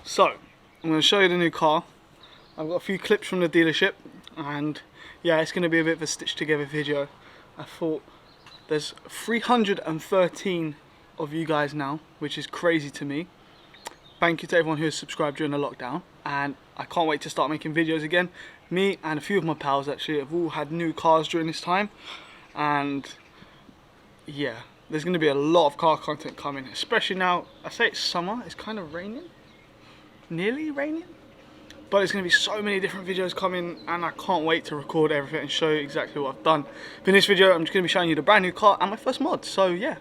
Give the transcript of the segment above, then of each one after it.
So, I'm going to show you the new car. I've got a few clips from the dealership, and yeah, it's going to be a bit of a stitched together video. I thought there's 313 of you guys now, which is crazy to me. Thank you to everyone who has subscribed during the lockdown, and I can't wait to start making videos again. Me and a few of my pals actually have all had new cars during this time, and yeah, there's going to be a lot of car content coming, especially now. I say it's summer, it's kind of raining, nearly raining, but there's going to be so many different videos coming, and I can't wait to record everything and show you exactly what I've done. In this video, I'm just going to be showing you the brand new car and my first mod, so yeah.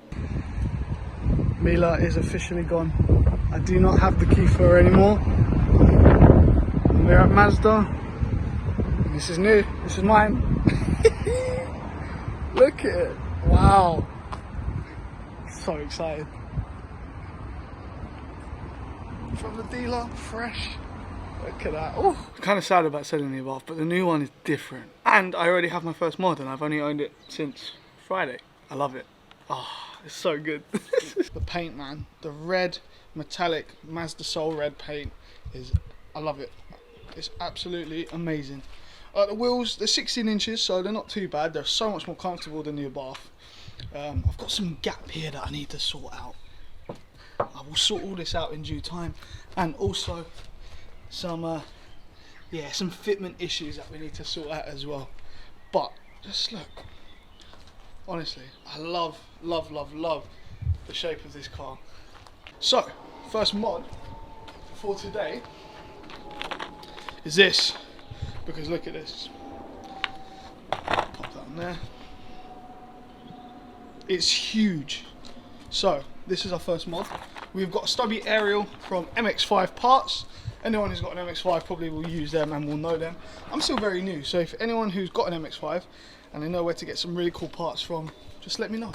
Mila is officially gone. I do not have the key for her anymore. We're at Mazda. This is new, this is mine. Look at it, wow. So excited. From the dealer, fresh. Look at that. Oh, I'm kind of sad about selling the Abarth, but the new one is different. And I already have my first mod, and I've only owned it since Friday. I love it. Oh, it's so good. The paint, man. The red metallic Mazda Soul red paint is, I love it. It's absolutely amazing. The wheels, they're 16 inches, so they're not too bad. They're so much more comfortable than the Abarth. I've got some gap here that I need to sort out. I will sort all this out in due time, and also some some fitment issues that we need to sort out as well. But just look, honestly, I love the shape of this car. So first mod for today is this, because look at this. Pop that on there. It's huge. So this is our first mod. We've got a stubby aerial from MX-5 parts. Anyone who's got an MX-5 probably will use them and will know them. I'm still very new, so if anyone who's got an MX-5 and they know where to get some really cool parts from, just let me know.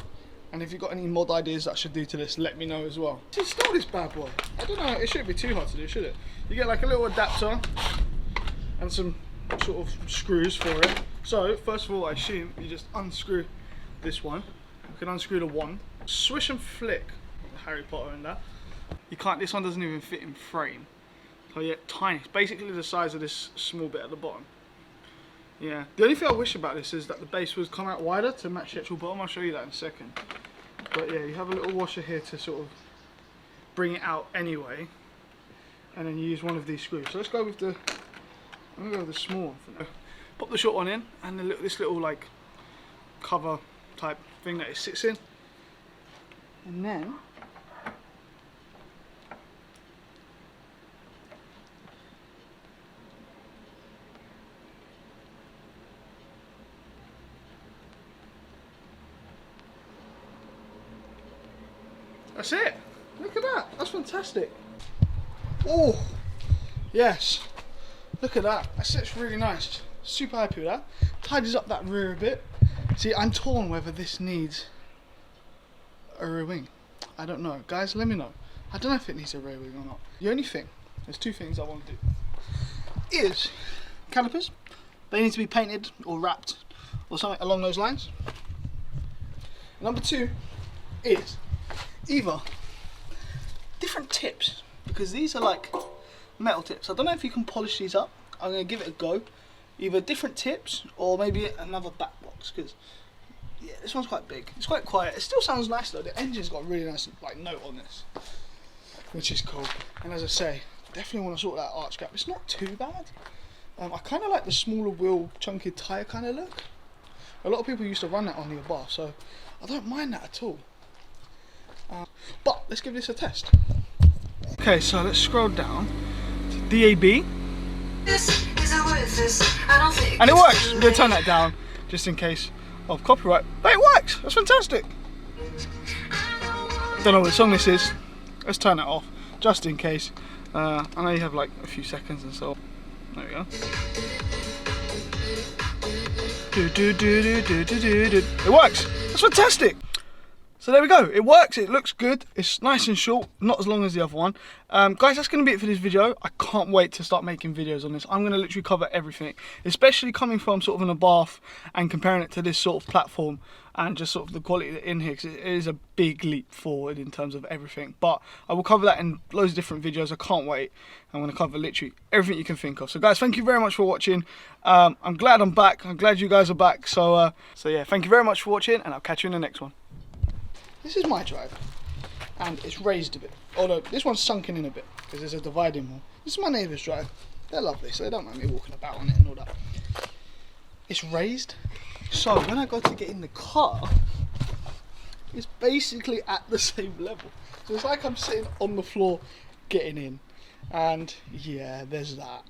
And if you've got any mod ideas that I should do to this, let me know as well. To install this bad boy, I don't know, it shouldn't be too hard to do, should it? You get like a little adapter and some sort of screws for it. So first of all, I assume you just unscrew this one. You can unscrew the wand, swish and flick, Harry Potter and that. You can't, this one doesn't even fit in frame. So yeah, tiny. It's basically the size of this small bit at the bottom. Yeah. The only thing I wish about this is that the base would come out wider to match the actual bottom. I'll show you that in a second. But yeah, you have a little washer here to sort of bring it out anyway. And then you use one of these screws. So let's go with the, I'm gonna go with the small one for now. Pop the short one in, and this little like cover type thing that it sits in. And then that's it. Look at that. That's fantastic. Oh, yes. Look at that. That sits really nice. Super happy with that. Tidies up that rear a bit. See, I'm torn whether this needs a rear wing. I don't know. Guys, let me know. I don't know if it needs a rear wing or not. The only thing, there's two things I want to do, is calipers. They need to be painted or wrapped or something along those lines. Number two is either different tips, because these are like metal tips. I don't know if you can polish these up. I'm going to give it a go. Either different tips or maybe another back box, because yeah, this one's quite big. It's quite quiet. It still sounds nice though. The engine's got a really nice like note on this, which is cool. And as I say, definitely want to sort that arch gap. It's not too bad. I kind of like the smaller wheel, chunky tyre kind of look. A lot of people used to run that on the Abarth, so I don't mind that at all. But let's give this a test. Okay, so let's scroll down to DAB. And it works. I'm going to turn that down just in case of copyright. But it works. That's fantastic. Don't know what song this is. Let's turn that off just in case. I know you have like a few seconds and so. There we go. It works. That's fantastic. So there we go, it works, it looks good, it's nice and short, not as long as the other one. Guys, that's going to be it for this video. I can't wait to start making videos on this. I'm going to literally cover everything, especially coming from sort of an Abarth and comparing it to this sort of platform and just sort of the quality in here, because it is a big leap forward in terms of everything. But I will cover that in loads of different videos. I can't wait. I'm going to cover literally everything you can think of. So guys, thank you very much for watching. I'm glad I'm back. I'm glad you guys are back. So yeah, thank you very much for watching, and I'll catch you in the next one. This is my drive, and it's raised a bit, although this one's sunken in a bit because there's a dividing wall. This is my neighbour's drive. They're lovely, so they don't mind me walking about on it and all that. It's raised, so when I go to get in the car, it's basically at the same level. So it's like I'm sitting on the floor getting in, and yeah, there's that.